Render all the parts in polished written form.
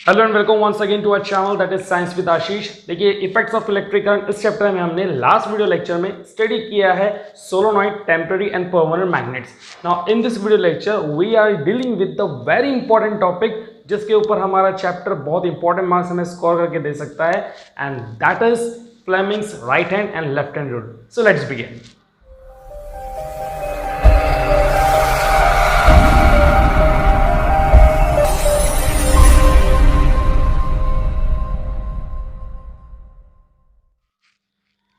Hello and welcome once again to our channel that is science with Ashish. देखिए effects of electric current इस chapter में हमने last video lecture में study किया है solenoid, temporary and permanent magnets. Now in this video lecture we are dealing with the very important topic जिसके ऊपर हमारा चैप्टर बहुत इंपॉर्टेंट मार्क्स हमें स्कोर करके दे सकता है and that is Fleming's right hand and left hand rule. So let's begin.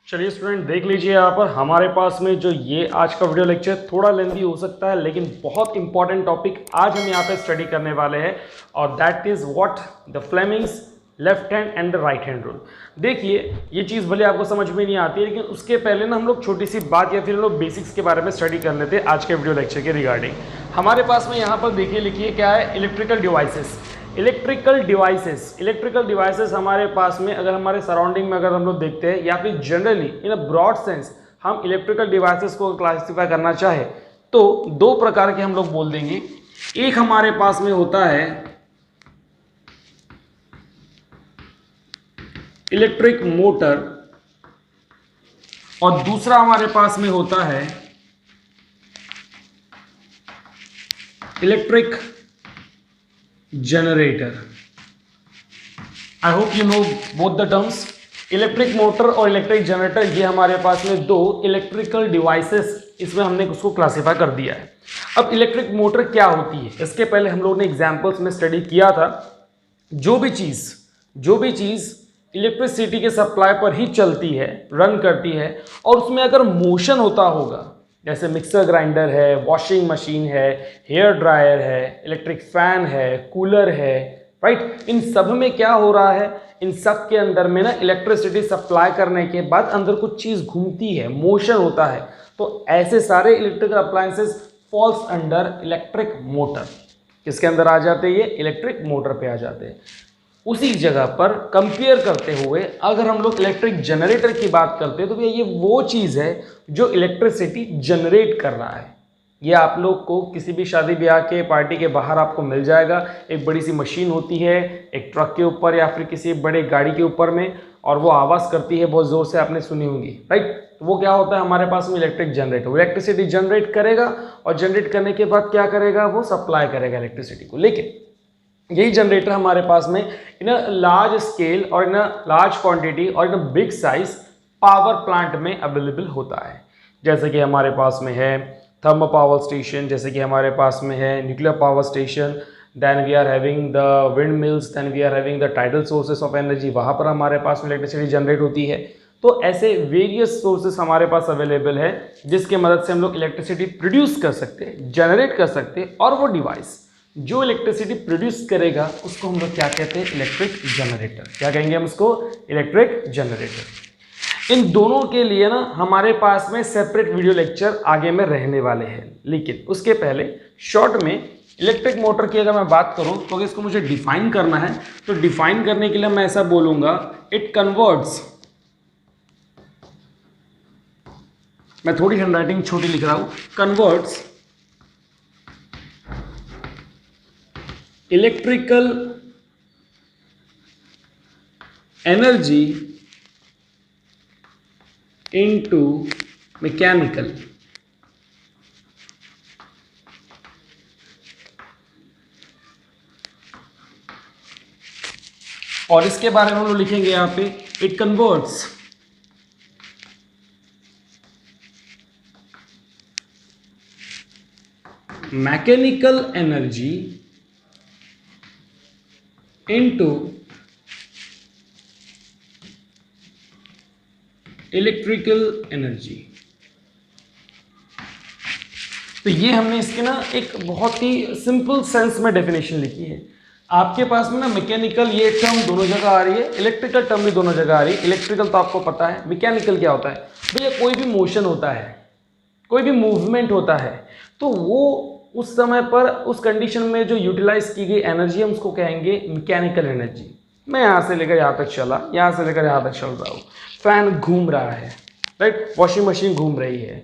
चलिए student देख लीजिए यहाँ पर हमारे पास में जो ये आज का वीडियो लेक्चर थोड़ा लेंथी हो सकता है लेकिन बहुत इंपॉर्टेंट टॉपिक आज हम यहाँ पे स्टडी करने वाले हैं और that is what the Fleming's left hand and the right hand rule. देखिए ये चीज़ भले आपको समझ में नहीं आती है लेकिन उसके पहले ना हम लोग छोटी सी बात या फिर हम लोग बेसिक्स के बारे में स्टडी कर लेते हैं आज के वीडियो लेक्चर के रिगार्डिंग। हमारे पास में यहाँ पर देखिए लिखिए क्या है, इलेक्ट्रिकल डिवाइसेस। इलेक्ट्रिकल डिवाइसेस हमारे पास में अगर हमारे सराउंडिंग में अगर हम लोग देखते हैं या फिर generally in a broad sense हम इलेक्ट्रिकल डिवाइसेस को क्लासिफाई करना चाहे तो दो प्रकार के हम लोग बोल देंगे। एक हमारे पास में होता है इलेक्ट्रिक मोटर और दूसरा हमारे पास में होता है electric generator. I hope you know both the terms. Electric motor और इलेक्ट्रिक जनरेटर ये हमारे पास में दो इलेक्ट्रिकल डिवाइसेस इसमें हमने उसको क्लासिफाई कर दिया है। अब इलेक्ट्रिक मोटर क्या होती है इसके पहले हम लोगों ने एग्जांपल्स में स्टडी किया था। जो भी चीज़ इलेक्ट्रिसिटी के सप्लाई पर ही चलती है, रन करती है और उसमें अगर मोशन होता होगा जैसे मिक्सर ग्राइंडर है, वॉशिंग मशीन है, हेयर ड्रायर है, इलेक्ट्रिक फैन है, कूलर है, राइट, इन सब में क्या हो रहा है, इन सब के अंदर में ना इलेक्ट्रिसिटी सप्लाई करने के बाद अंदर कुछ चीज़ घूमती है, मोशन होता है, तो ऐसे सारे electrical appliances falls under electric motor. किसके अंदर आ जाते हैं? ये इलेक्ट्रिक मोटर पे आ जाते हैं। उसी जगह पर कंपेयर करते हुए अगर हम लोग इलेक्ट्रिक जनरेटर की बात करते हैं तो भैया ये वो चीज़ है जो इलेक्ट्रिसिटी जनरेट कर रहा है। ये आप लोग को किसी भी शादी ब्याह के पार्टी के बाहर आपको मिल जाएगा। एक बड़ी सी मशीन होती है एक ट्रक के ऊपर या फिर किसी बड़े गाड़ी के ऊपर में और वो आवाज़ करती है बहुत ज़ोर से, आपने सुनी होगी, राइट। तो वो क्या होता है हमारे पास में इलेक्ट्रिक जनरेटर। वो इलेक्ट्रिसिटी जनरेट करेगा और जनरेट करने के बाद क्या करेगा, वो सप्लाई करेगा इलेक्ट्रिसिटी को। लेकिन यही जनरेटर हमारे पास में इन अ लार्ज स्केल और इन अ लार्ज क्वांटिटी और in a big size power plant में अवेलेबल होता है। जैसे कि हमारे पास में है थर्मल पावर स्टेशन, जैसे कि हमारे पास में है nuclear power station, then we are having the windmills, then we are having the tidal sources of energy, वहाँ पर हमारे पास में इलेक्ट्रिसिटी जनरेट होती है। तो ऐसे वेरियस सोर्सेस हमारे पास अवेलेबल है जिसके मदद से हम लोग इलेक्ट्रिसिटी प्रोड्यूस कर सकते हैं, जनरेट कर सकते हैं और वो डिवाइस जो इलेक्ट्रिसिटी प्रोड्यूस करेगा उसको हम लोग क्या कहते हैं, इलेक्ट्रिक जनरेटर। क्या कहेंगे हम उसको? Electric generator. इन दोनों के लिए ना हमारे पास में सेपरेट वीडियो लेक्चर आगे में रहने वाले हैं, लेकिन उसके पहले शॉर्ट में इलेक्ट्रिक मोटर की अगर मैं बात करूं तो अगर इसको मुझे डिफाइन करना है तो डिफाइन करने के लिए मैं ऐसा बोलूंगा, इट कन्वर्ट्स, मैं थोड़ी हैंडराइटिंग छोटी लिख रहा हूं, converts electrical energy into mechanical. और इसके बारे में हम लोग लिखेंगे यहां पे, it converts mechanical energy into electrical energy. तो ये हमने इसके ना एक बहुत ही सिंपल सेंस में डेफिनेशन लिखी है। आपके पास में ना मैकेनिकल ये टर्म दोनों जगह आ रही है, इलेक्ट्रिकल टर्म भी दोनों जगह आ रही है। इलेक्ट्रिकल तो आपको पता है, मैकेनिकल क्या होता है भैया, कोई भी मोशन होता है, कोई भी मूवमेंट होता है तो वो उस समय पर उस कंडीशन में जो यूटिलाइज की गई एनर्जी हम उसको कहेंगे मैकेनिकल एनर्जी। मैं यहाँ से लेकर यहाँ तक चला, यहाँ से लेकर यहाँ तक चल रहा हूँ, फैन घूम रहा है, राइट, वॉशिंग मशीन घूम रही है,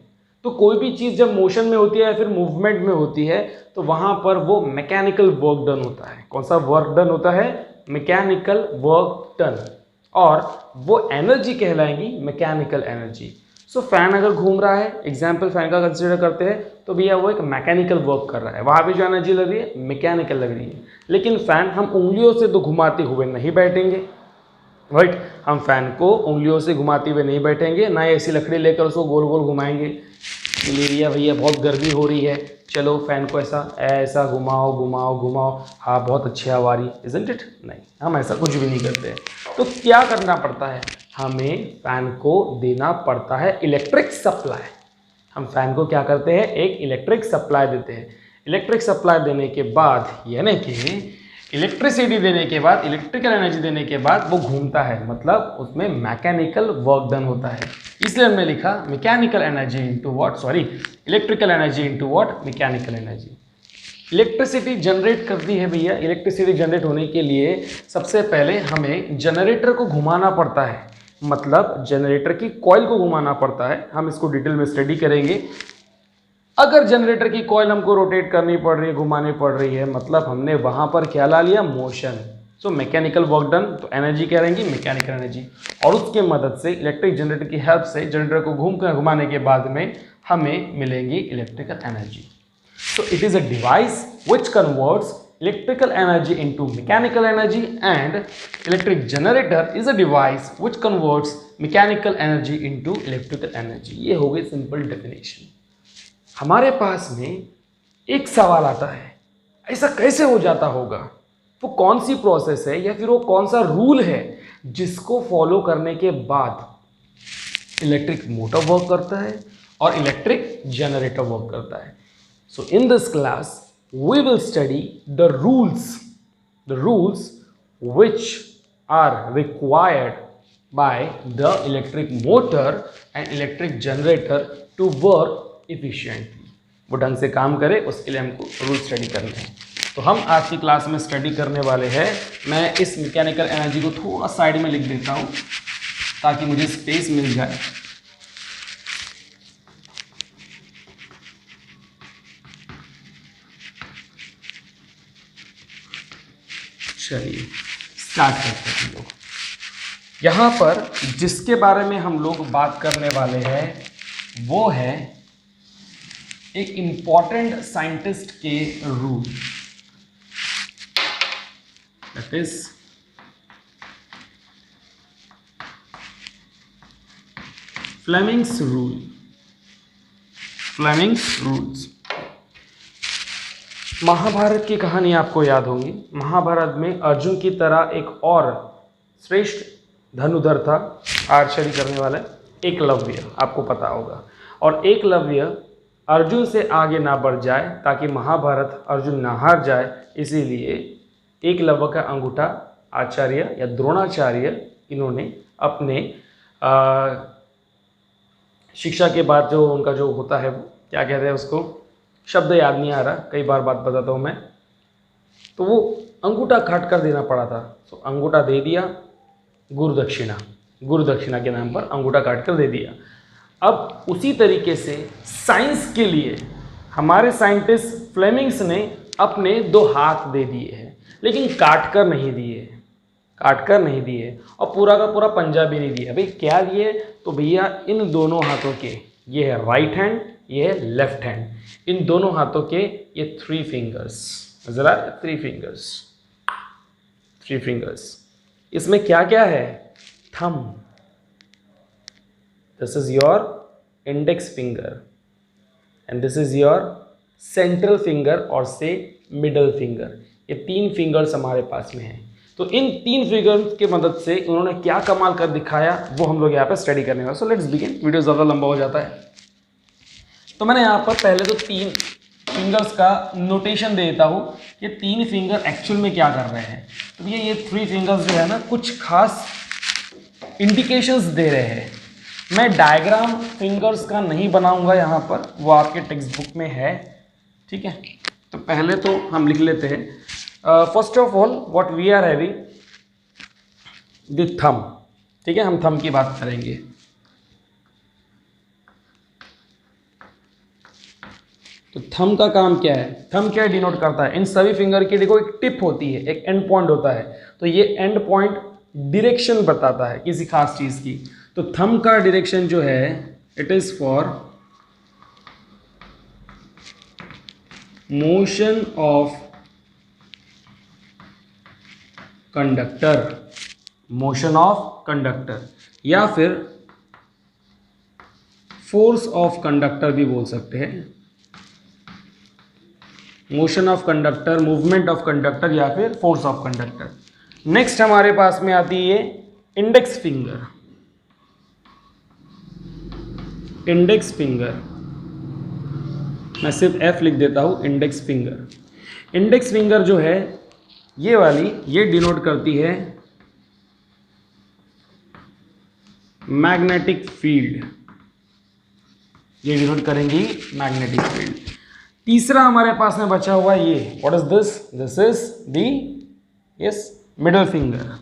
तो कोई भी चीज़ जब मोशन में होती है या फिर मूवमेंट में होती है तो वहाँ पर वो मैकेनिकल वर्क डन होता है। कौन सा वर्क डन होता है? मैकेनिकल वर्क डन, और वो एनर्जी कहलाएगी मैकेनिकल एनर्जी। सो फैन अगर घूम रहा है, एग्जाम्पल फैन का कंसिडर करते हैं, तो भैया वो एक मैकेनिकल वर्क कर रहा है, वहाँ पे जो एनर्जी लग रही है मैकेनिकल लग रही है। लेकिन फैन हम उंगलियों से तो घुमाते हुए नहीं बैठेंगे, राइट। हम फैन को उंगलियों से घुमाते हुए नहीं बैठेंगे, ना ऐसी लकड़ी लेकर उसको गोल गोल घुमाएंगे। लिया भैया बहुत गर्मी हो रही है, चलो फैन को ऐसा ऐसा घुमाओ घुमाओ घुमाओ, हाँ बहुत अच्छी हवा आ रही, इजंट इट? नहीं, हम ऐसा कुछ भी नहीं करते हैं। तो क्या करना पड़ता है, हमें फैन को देना पड़ता है इलेक्ट्रिक सप्लाई। हम फैन को क्या करते हैं, एक इलेक्ट्रिक सप्लाई देते हैं। इलेक्ट्रिक सप्लाई देने के बाद, यानी कि इलेक्ट्रिसिटी देने के बाद, इलेक्ट्रिकल एनर्जी देने के बाद वो घूमता है, मतलब उसमें मैकेनिकल वर्क डन होता है। इसलिए हमने लिखा mechanical energy into what, sorry electrical energy into what, mechanical energy. Electricity generate करती है भैया, इलेक्ट्रिसिटी जनरेट होने के लिए सबसे पहले हमें जनरेटर को घुमाना पड़ता है, मतलब जनरेटर की कॉइल को घुमाना पड़ता है। हम इसको डिटेल में स्टडी करेंगे। अगर जनरेटर की कॉइल हमको रोटेट करनी पड़ रही है, घुमानी पड़ रही है, मतलब हमने वहां पर क्या ला लिया, motion. So mechanical work done, तो एनर्जी क्या रहेंगी, मैकेनिकल एनर्जी। और उसके मदद से इलेक्ट्रिक जनरेटर की हेल्प से जनरेटर को घुमाने के बाद में हमें मिलेंगी electrical energy. So it is a device which converts electrical energy into mechanical energy, and electric generator is a device which converts mechanical energy into electrical energy। ये हो गई सिंपल डेफिनेशन। हमारे पास में एक सवाल आता है, ऐसा कैसे हो जाता होगा, वो कौन सी प्रोसेस है या फिर वो कौन सा रूल है जिसको फॉलो करने के बाद इलेक्ट्रिक मोटर वर्क करता है और इलेक्ट्रिक जनरेटर वर्क करता है। So in this class we will study the rules which are required by the electric motor and electric generator to work efficiently। वो ढंग से काम करे उसके लिए हमको रूल स्टडी करने हैं। तो हम आज की क्लास में स्टडी करने वाले हैं। मैं इस मैकेनिकल एनर्जी को थोड़ा साइड में लिख देता हूँ ताकि मुझे स्पेस मिल जाए। चलिए स्टार्ट करते हैं हम लोग। यहाँ पर जिसके बारे में हम लोग बात करने वाले हैं वो है एक इम्पॉर्टेंट साइंटिस्ट के rule, that is Fleming's rule. Fleming's rules. Mahabharat की कहानी आपको याद होगी। महाभारत में अर्जुन की तरह एक और श्रेष्ठ धनुधर था, आर्चरी करने वाला, एकलव्य, आपको पता होगा। और एकलव्य अर्जुन से आगे ना बढ़ जाए ताकि महाभारत अर्जुन ना हार जाए, इसीलिए एकलव्य का अंगूठा आचार्य या द्रोणाचार्य इन्होंने अपने शिक्षा के बाद जो उनका जो होता है, क्या कहते हैं उसको, शब्द याद नहीं आ रहा, कई बार बात बताता हूँ मैं, तो वो अंगूठा काट कर देना पड़ा था। तो अंगूठा दे दिया, गुरुदक्षिणा के नाम पर अंगूठा काट कर दे दिया। अब उसी तरीके से साइंस के लिए हमारे साइंटिस्ट फ्लेमिंग्स ने अपने 2 हाथ दे दिए हैं, लेकिन काट कर नहीं दिए और पूरा का पूरा पंजा भी नहीं दिया। भाई क्या दिए, तो भैया इन दोनों हाथों के, ये है राइट हैंड, ये है लेफ्ट हैंड, इन दोनों हाथों के ये 3 फिंगर्स, नजर आ रहा है, 3 फिंगर्स। इसमें क्या क्या है, thumb, this is your index finger and this is your central finger और से मिडल फिंगर। ये 3 फिंगर्स हमारे पास में हैं। तो इन 3 फिंगर्स की मदद से उन्होंने क्या कमाल कर दिखाया वो हम लोग यहाँ पे स्टडी करने वाले। So let's begin. वीडियो ज़्यादा लंबा हो जाता है तो मैंने यहाँ पर पहले तो 3 फिंगर्स का नोटेशन दे देता हूँ। ये 3 फिंगर एक्चुअल में क्या कर रहे हैं, तो ये 3 फिंगर्स जो है ना कुछ खास इंडिकेशंस दे रहे हैं। मैं डायग्राम फिंगर्स का नहीं बनाऊंगा यहाँ पर, वो आपके टेक्स्ट बुक में है, ठीक है। तो पहले तो हम लिख लेते हैं, first of all what we are having the thumb, ठीक है। हम थंब की बात करेंगे। तो थंब का काम क्या है, थंब क्या डिनोट करता है, इन सभी फिंगर की देखो एक टिप होती है, एक एंड पॉइंट होता है, तो ये एंड पॉइंट डायरेक्शन बताता है किसी खास चीज की। तो थंब का डायरेक्शन जो है it is for motion of conductor, motion of conductor, या फिर फोर्स ऑफ कंडक्टर भी बोल सकते हैं, motion of conductor, movement of conductor, या फिर फोर्स ऑफ कंडक्टर। नेक्स्ट हमारे पास में आती है इंडेक्स फिंगर। इंडेक्स फिंगर, मैं सिर्फ एफ लिख देता हूं, इंडेक्स फिंगर। इंडेक्स फिंगर जो है ये वाली, ये डिनोट करती है मैग्नेटिक फील्ड, ये डिनोट करेंगी मैग्नेटिक फील्ड। तीसरा हमारे पास में बचा हुआ ये, what is this, this is the yes middle finger.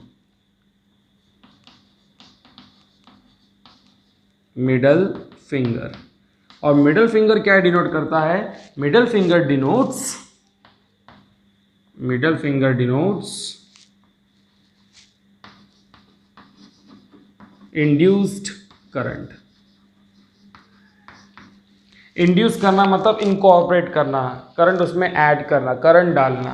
Middle finger, और मिडल फिंगर क्या डिनोट करता है, middle finger denotes induced current. Induce करना मतलब इनकॉर्पोरेट करना, करंट उसमें ऐड करना, करंट डालना,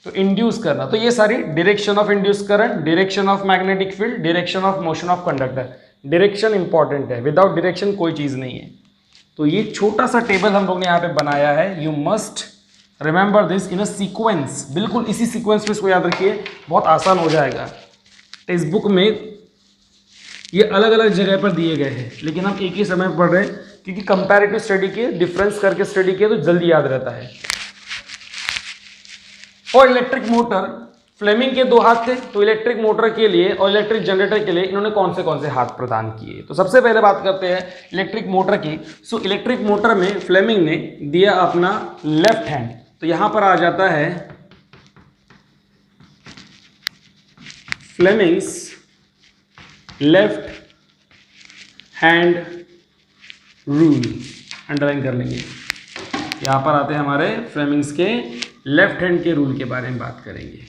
तो इंड्यूस करना। तो ये सारी direction of induce current, direction of magnetic field, direction of motion of conductor. Direction important है, विदाउट डायरेक्शन कोई चीज़ नहीं है। तो ये छोटा सा टेबल हम लोग ने यहाँ पे बनाया है, you must remember this in a sequence, बिल्कुल इसी सीक्वेंस में इसको याद रखिए, बहुत आसान हो जाएगा। टेक्स्ट बुक में ये अलग अलग जगह पर दिए गए हैं, लेकिन हम एक ही समय पढ़ रहे हैं क्योंकि कंपैरेटिव स्टडी किए, डिफरेंस करके स्टडी किए तो जल्दी याद रहता है। और इलेक्ट्रिक मोटर, फ्लेमिंग के 2 हाथ थे, तो इलेक्ट्रिक मोटर के लिए और इलेक्ट्रिक जनरेटर के लिए इन्होंने कौन से हाथ प्रदान किए। तो सबसे पहले बात करते हैं इलेक्ट्रिक मोटर की। सो इलेक्ट्रिक मोटर में फ्लेमिंग ने दिया अपना लेफ्ट हैंड, तो यहां पर आ जाता है Fleming's left hand rule, underline कर लेंगे। यहां पर आते हैं हमारे फ्लेमिंग्स के लेफ्ट हैंड के रूल के बारे में बात करेंगे।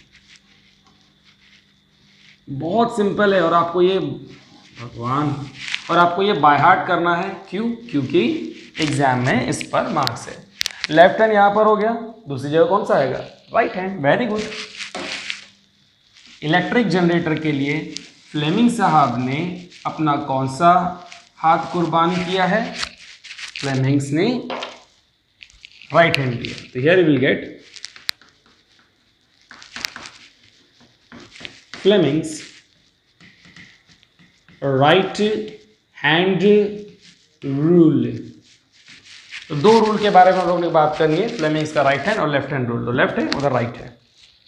बहुत सिंपल है, और आपको ये भगवान, और आपको ये बाय हार्ट करना है। क्यों? क्योंकि एग्जाम में इस पर मार्क्स है। लेफ्ट हैंड यहां पर हो गया, दूसरी जगह कौन सा आएगा, right hand. Very good. Electric generator के लिए फ्लेमिंग साहब ने अपना कौन सा हाथ कुर्बानी किया है, फ्लेमिंग्स ने राइट हैंड दिया। तो here you will get Fleming's right hand rule. तो 2 रूल के बारे में हम लोग ने बात करनी है, फ्लेमिंग्स का राइट हैंड और लेफ्ट हैंड रूल। तो लेफ्ट है उधर राइट है,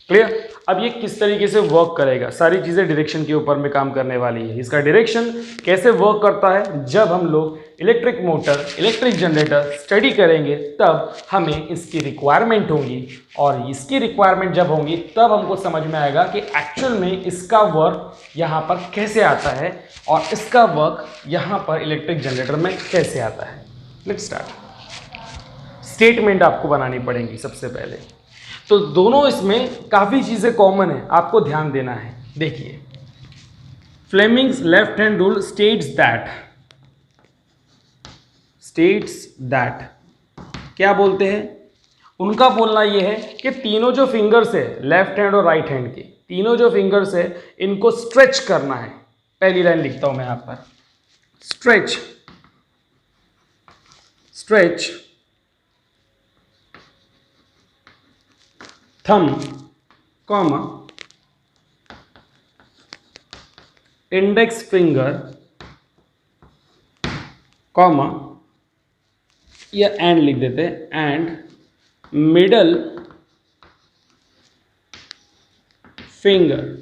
क्लियर। अब ये किस तरीके से वर्क करेगा, सारी चीज़ें डायरेक्शन के ऊपर में काम करने वाली है। इसका डायरेक्शन कैसे वर्क करता है, जब हम लोग electric motor, electric generator study करेंगे तब हमें इसकी रिक्वायरमेंट होगी, और इसकी रिक्वायरमेंट जब होंगी तब हमको समझ में आएगा कि एक्चुअल में इसका वर्क यहाँ पर कैसे आता है और इसका वर्क यहाँ पर इलेक्ट्रिक जनरेटर में कैसे आता है। Let's start. स्टेटमेंट आपको बनानी पड़ेगी सबसे पहले। तो दोनों इसमें काफ़ी चीज़ें कॉमन है, आपको ध्यान देना है। देखिए, Fleming's left hand rule states that क्या बोलते हैं, उनका बोलना यह है कि तीनों जो फिंगर्स है, लेफ्ट हैंड और राइट हैंड के तीनों जो फिंगर्स है, इनको स्ट्रेच करना है। पहली लाइन लिखता हूं मैं यहां पर, stretch thumb comma index finger comma, या एंड लिख देते हैं, एंड मिडल फिंगर।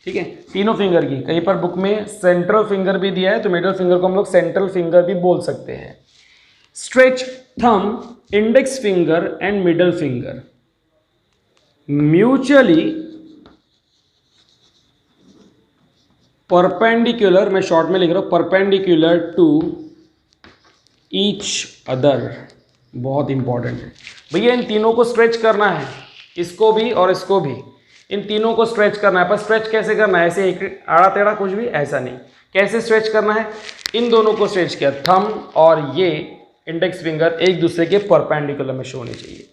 ठीक है, तीनों फिंगर की, कहीं पर बुक में सेंट्रल फिंगर भी दिया है तो मिडल फिंगर को हम लोग सेंट्रल फिंगर भी बोल सकते हैं। Stretch thumb, index finger and middle finger mutually perpendicular, मैं शॉर्ट में लिख रहा हूं, परपेंडिकुलर टू ईच अदर। बहुत इंपॉर्टेंट है भैया। इन तीनों को स्ट्रेच करना है, इसको भी और इसको भी, इन तीनों को स्ट्रेच करना है। पर स्ट्रेच कैसे करना है? ऐसे एक आड़ा टेढ़ा कुछ भी ऐसा नहीं। कैसे स्ट्रेच करना है? इन दोनों को स्ट्रेच किया, थंब और ये इंडेक्स फिंगर एक दूसरे के परपेंडिकुलर में शो होने चाहिए।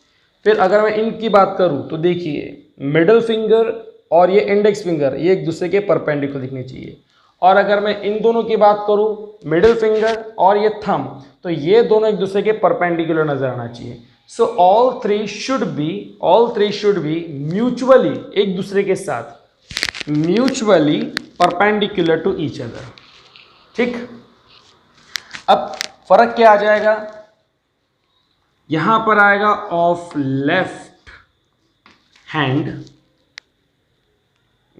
फिर अगर मैं इनकी बात करूं तो देखिए, मिडल फिंगर और ये इंडेक्स फिंगर ये एक दूसरे के परपेंडिकुलर दिखने चाहिए। और अगर मैं इन दोनों की बात करूं, मिडिल फिंगर और ये थंब, तो ये दोनों एक दूसरे के परपेंडिकुलर नजर आना चाहिए। So all three should be mutually, एक दूसरे के साथ mutually perpendicular to each other. ठीक, अब फर्क क्या आ जाएगा? यहां पर आएगा ऑफ लेफ्ट हैंड,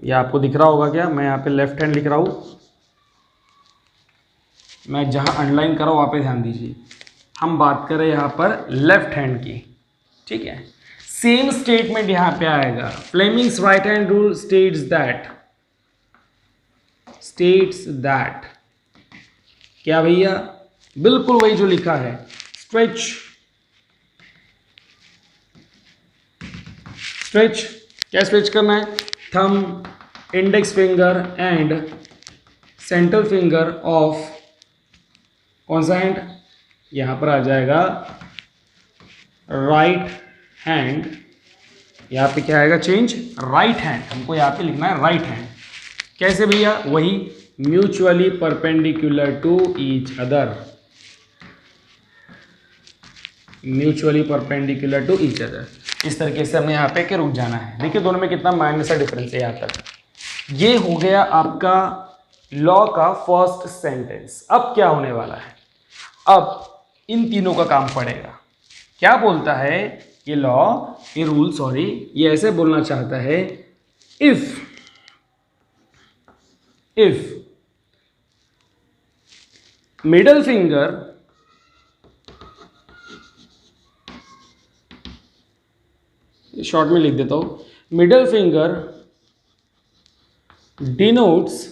ये आपको दिख रहा होगा क्या? मैं यहां पे लेफ्ट हैंड लिख रहा हूं, मैं जहां अंडरलाइन कर रहा हूं वहां पे ध्यान दीजिए। हम बात करें यहां पर लेफ्ट हैंड की, ठीक है। सेम स्टेटमेंट यहां पे आएगा, Fleming's right hand rule states that क्या भैया? बिल्कुल वही जो लिखा है, स्ट्रेच क्या स्ट्रेच करना है? Thumb, index finger and central finger of कौन सा हैंड? यहां पर आ जाएगा राइट हैंड। यहां पे क्या आएगा? चेंज राइट हैंड, हमको यहां पे लिखना है राइट हैंड। कैसे भैया? वही mutually perpendicular to each other, mutually perpendicular to each other. इस तरीके से हमें यहाँ पे के रुक जाना है। देखिए दोनों में कितना माइनर सा डिफरेंस है यहाँ तक। ये हो गया आपका लॉ का फर्स्ट सेंटेंस। अब क्या होने वाला है? अब इन तीनों का काम पड़ेगा। क्या बोलता है ये लॉ, ये रूल, सॉरी, ये ऐसे बोलना चाहता है, इफ मिडल फिंगर शॉर्ट में लिख देता हूं, middle finger denotes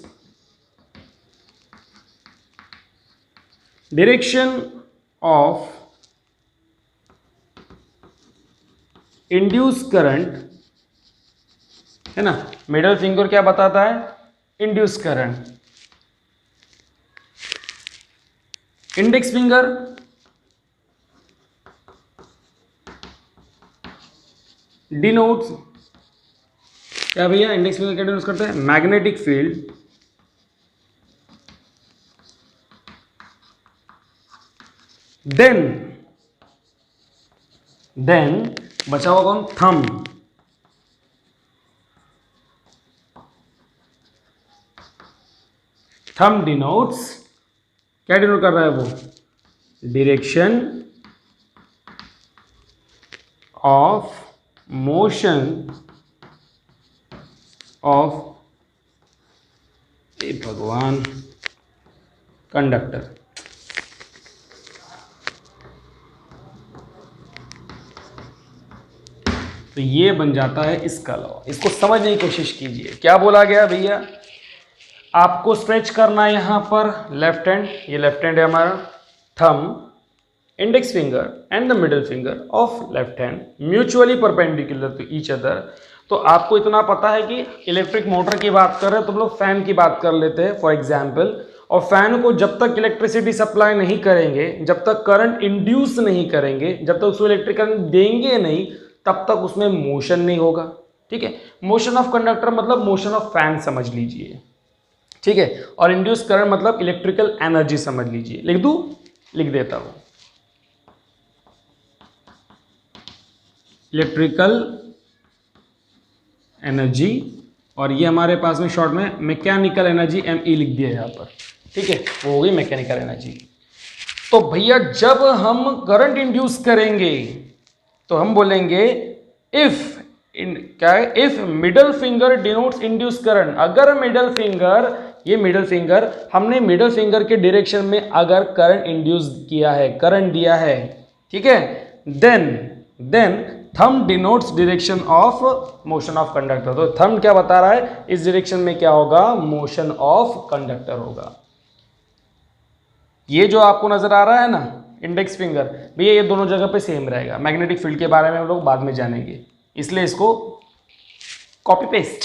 direction of induce current, है ना। मिडल फिंगर क्या बताता है? Induce current. Index finger denotes क्या भैया? इंडेक्स फिंगर क्या डिनोट्स करते हैं? Magnetic field. देन बचा हुआ कौन? थंब। थंब डिनोट्स क्या डिनोट कर रहा है वो? डायरेक्शन ऑफ मोशन ऑफ भगवान कंडक्टर। तो ये बन जाता है इसका लॉ। इसको समझने की कोशिश कीजिए। क्या बोला गया भैया? आपको स्ट्रेच करना है यहां पर लेफ्ट हैंड, ये लेफ्ट हैंड है हमारा, thumb, index finger and the middle finger of left hand mutually perpendicular to each other. तो आपको इतना पता है कि इलेक्ट्रिक मोटर की बात कर रहे हैं तो हम लोग फैन की बात कर लेते हैं फॉर एग्जाम्पल। और फैन को जब तक इलेक्ट्रिसिटी सप्लाई नहीं करेंगे, जब तक करंट इंड्यूस नहीं करेंगे, जब तक उसको इलेक्ट्रिक करंट देंगे नहीं, तब तक उसमें मोशन नहीं होगा। ठीक है, मोशन ऑफ कंडक्टर मतलब मोशन ऑफ फैन समझ लीजिए। ठीक है, और इंड्यूस करंट मतलब इलेक्ट्रिकल एनर्जी समझ लीजिए। लिख दूं? लिख देता हूं, इलेक्ट्रिकल एनर्जी, और ये हमारे पास में शॉर्ट में मैकेनिकल एनर्जी ME लिख दिया यहां पर। ठीक है, वो हो गई मैकेनिकल एनर्जी। तो भैया जब हम करंट इंड्यूस करेंगे तो हम बोलेंगे इफ क्या है? If middle finger denotes induce current. अगर मिडल फिंगर, ये मिडल फिंगर, हमने मिडल फिंगर के डायरेक्शन में अगर करंट इंड्यूस किया है, करंट दिया है, ठीक है, then thumb denotes direction of motion of conductor. तो थंब क्या बता रहा है? इस डायरेक्शन में क्या होगा? मोशन ऑफ कंडक्टर होगा। ये जो आपको नजर आ रहा है ना इंडेक्स फिंगर, भैया ये दोनों जगह पे सेम रहेगा। मैग्नेटिक फील्ड के बारे में हम लोग बाद में जानेंगे, इसलिए इसको कॉपी पेस्ट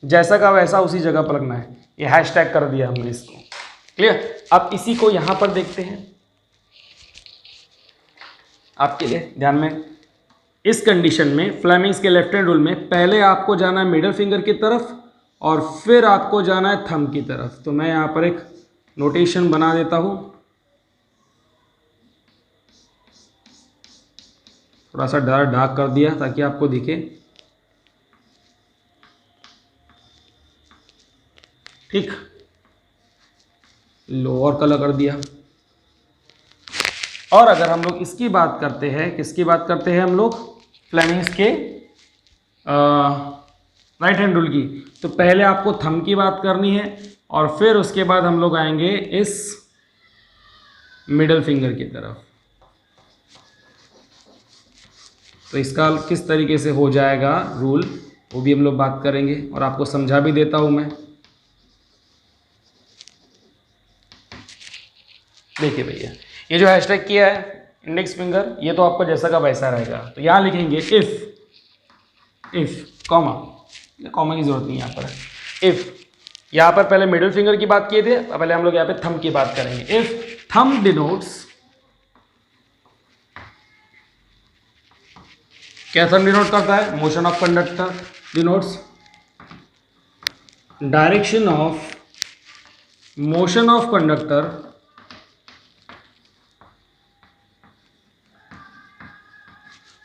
जैसा का वैसा उसी जगह पर लगना है। ये हैशटैग कर दिया हमने इसको, क्लियर। अब इसी को यहां पर देखते हैं आपके लिए ध्यान में। इस कंडीशन में फ्लेमिंग्स के लेफ्ट हैंड रूल में पहले आपको जाना है मिडल फिंगर की तरफ और फिर आपको जाना है थंब की तरफ। तो मैं यहां पर एक नोटेशन बना देता हूं, थोड़ा सा डार्क कर दिया ताकि आपको दिखे, ठीक। लोअर कलर कर दिया। और अगर हम लोग इसकी बात करते हैं, किसकी बात करते हैं हम लोग, फ्लेमिंग्स के राइट हैंड रूल की, तो पहले आपको थंब की बात करनी है और फिर उसके बाद हम लोग आएंगे इस मिडल फिंगर की तरफ। तो इसका किस तरीके से हो जाएगा रूल, वो भी हम लोग बात करेंगे और आपको समझा भी देता हूं मैं। देखिए भैया, ये जो हैशटैग किया है इंडेक्स फिंगर, ये तो आपका जैसा का वैसा रहेगा। तो यहां लिखेंगे इफ कॉमा की जरूरत नहीं यहां पर। इफ यहां पर पहले मिडिल फिंगर की बात किए थे, पहले हम लोग यहां पे थंब की बात करेंगे। इफ थंब डिनोट्स, क्या थंब डिनोट करता है, motion of conductor, denotes direction of motion of conductor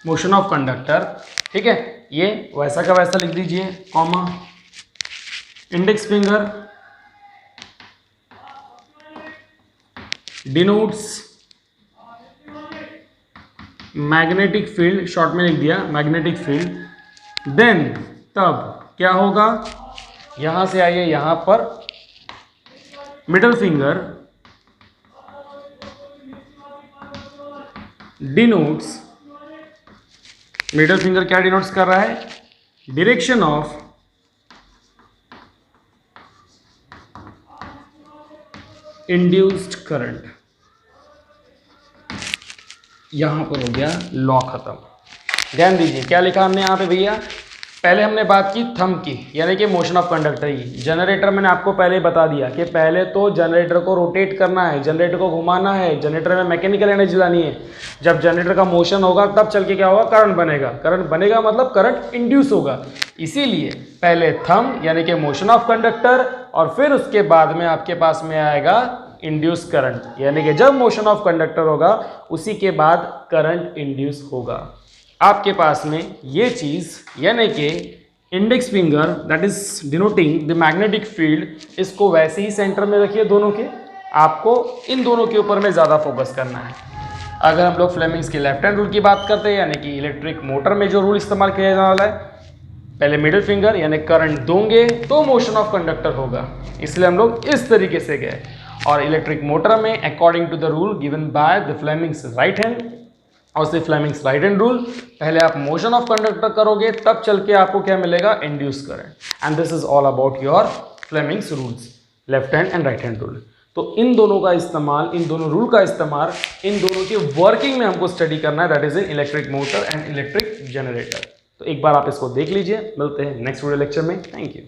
motion of conductor, ठीक है। ये वैसा का वैसा लिख दीजिए, comma index finger denotes magnetic field, short में लिख दिया मैग्नेटिक फील्ड। देन तब क्या होगा, यहां से आइए यहां पर middle finger denotes, middle finger क्या डिनोट्स कर रहा है, डायरेक्शन ऑफ इंड्यूस्ड करंट। यहां पर हो गया लॉ खत्म। ध्यान दीजिए क्या लिखा हमने यहां पे भैया, पहले हमने बात की थंब की, यानी कि मोशन ऑफ कंडक्टर की। जनरेटर मैंने आपको पहले बता दिया कि पहले तो जनरेटर को रोटेट करना है, जनरेटर को घुमाना है, जनरेटर में मैकेनिकल एनर्जी लानी है। जब जनरेटर का मोशन होगा तब चल के क्या होगा, करंट बनेगा। करंट बनेगा मतलब करंट इंड्यूस होगा। इसीलिए पहले थंब यानी कि मोशन ऑफ कंडक्टर और फिर उसके बाद में आपके पास में आएगा इंड्यूस करंट, यानी कि जब मोशन ऑफ कंडक्टर होगा उसी के बाद करंट इंड्यूस होगा। आपके पास में ये चीज़ यानी कि index finger that is denoting the magnetic field, इसको वैसे ही सेंटर में रखिए दोनों के। आपको इन दोनों के ऊपर में ज़्यादा फोकस करना है। अगर हम लोग फ्लेमिंग्स के लेफ्ट हैंड रूल की बात करते हैं, यानी कि इलेक्ट्रिक मोटर में जो रूल इस्तेमाल किया जाने वाला है, पहले मिडिल फिंगर यानी करंट दोगे तो मोशन ऑफ कंडक्टर होगा, इसलिए हम लोग इस तरीके से गए। और इलेक्ट्रिक मोटर में according to the rule given by the Fleming's right hand और से फ्लेमिंग्स राइट हैंड रूल, पहले आप मोशन ऑफ कंडक्टर करोगे तब चल के आपको क्या मिलेगा, induce current. And this is all about your Fleming's rules, left hand and right hand rule. तो इन दोनों का इस्तेमाल, इन दोनों रूल का इस्तेमाल इन दोनों के वर्किंग में हमको स्टडी करना है, that is in electric motor and electric generator. तो एक बार आप इसको देख लीजिए। मिलते हैं नेक्स्ट वीडियो लेक्चर में। Thank you.